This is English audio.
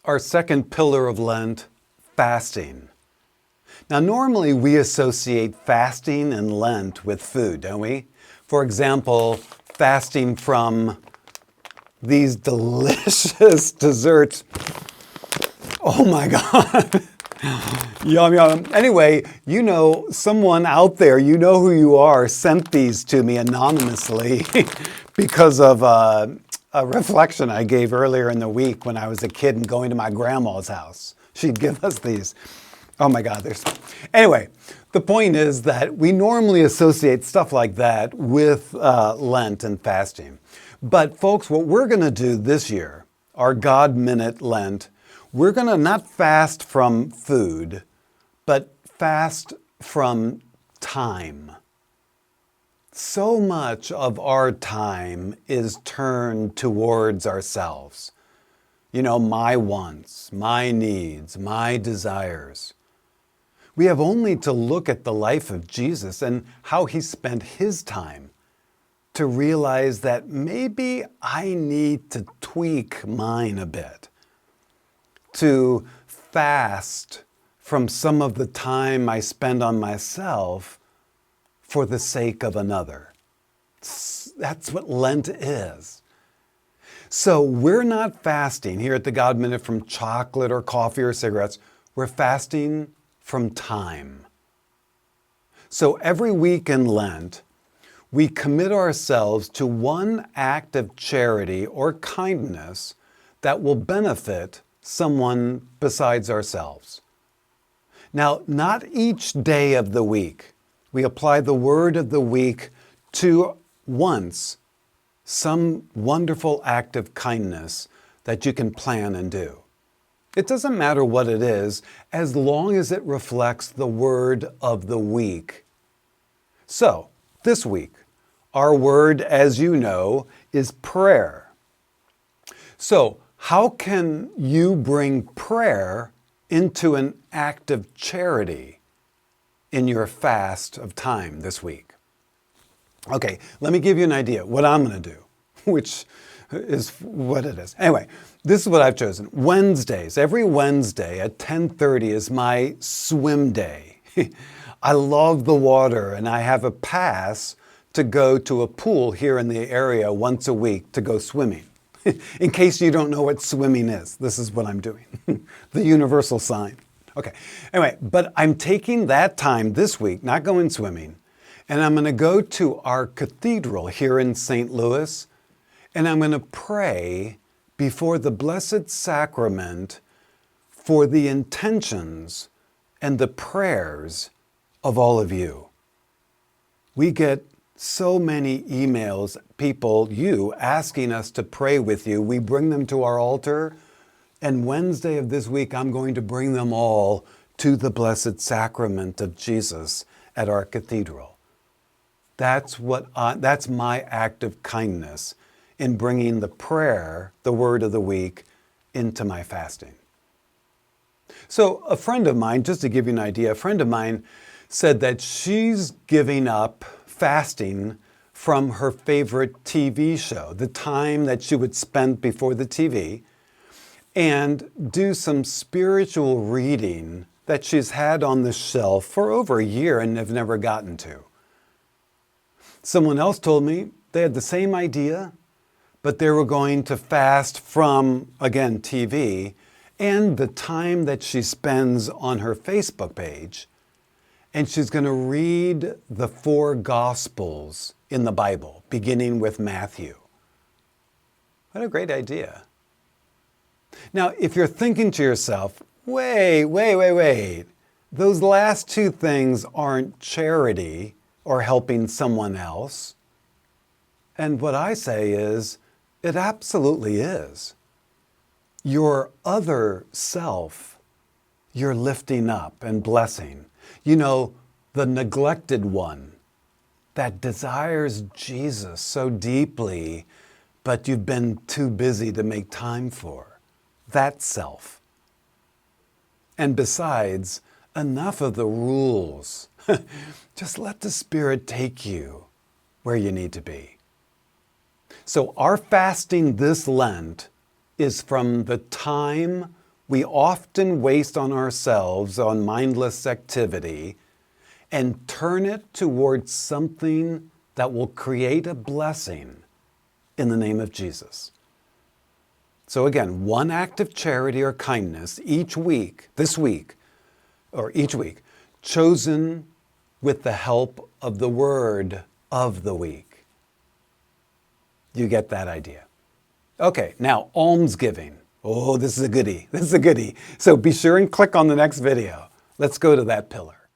our second pillar of Lent, fasting. Now, normally we associate fasting and Lent with food, don't we? For example, fasting from these delicious desserts. Oh my God. Yum, yum. Anyway, you know, someone out there, you know who you are, sent these to me anonymously because of a reflection I gave earlier in the week when I was a kid and going to my grandma's house. She'd give us these. Oh my God, Anyway, the point is that we normally associate stuff like that with Lent and fasting. But folks, what we're going to do this year, our God Minute Lent, we're going to not fast from food, but fast from time. So much of our time is turned towards ourselves. You know, my wants, my needs, my desires. We have only to look at the life of Jesus and how he spent his time to realize that maybe I need to tweak mine a bit, to fast from some of the time I spend on myself for the sake of another. That's what Lent is. So we're not fasting here at the God Minute from chocolate or coffee or cigarettes. We're fasting from time. So every week in Lent, we commit ourselves to one act of charity or kindness that will benefit someone besides ourselves. Now, not each day of the week. We apply the word of the week to once some wonderful act of kindness that you can plan and do. It doesn't matter what it is, as long as it reflects the word of the week. So, this week, our word, as you know, is prayer. So, how can you bring prayer into an act of charity in your fast of time this week? Okay, let me give you an idea what I'm going to do, which is what it is. Anyway, this is what I've chosen. Wednesdays, every Wednesday at 10:30 is my swim day. I love the water and I have a pass to go to a pool here in the area once a week to go swimming. In case you don't know what swimming is, this is what I'm doing. The universal sign. Okay, anyway, but I'm taking that time this week, not going swimming, and I'm going to go to our cathedral here in St. Louis, and I'm going to pray before the Blessed Sacrament for the intentions and the prayers of all of you. We get so many emails, people, you, asking us to pray with you. We bring them to our altar, and Wednesday of this week, I'm going to bring them all to the Blessed Sacrament of Jesus at our cathedral. That's my act of kindness in bringing the prayer, the word of the week, into my fasting. So a friend of mine, just to give you an idea, a friend of mine said that she's giving up fasting from her favorite TV show, the time that she would spend before the TV, and do some spiritual reading that she's had on the shelf for over a year and have never gotten to. Someone else told me they had the same idea, but they were going to fast from, again, TV and the time that she spends on her Facebook page, and she's going to read the 4 Gospels in the Bible, beginning with Matthew. What a great idea. Now, if you're thinking to yourself, wait, those last 2 things aren't charity or helping someone else. And what I say is, it absolutely is. Your other self, you're lifting up and blessing. You know, the neglected one that desires Jesus so deeply, but you've been too busy to make time for. That self. And besides, enough of the rules. Just let the Spirit take you where you need to be. So our fasting this Lent is from the time we often waste on ourselves on mindless activity and turn it towards something that will create a blessing in the name of Jesus. So again, one act of charity or kindness each week, each week, chosen with the help of the word of the week. You get that idea. Okay, now almsgiving. Oh, this is a goodie. This is a goodie. So be sure and click on the next video. Let's go to that pillar.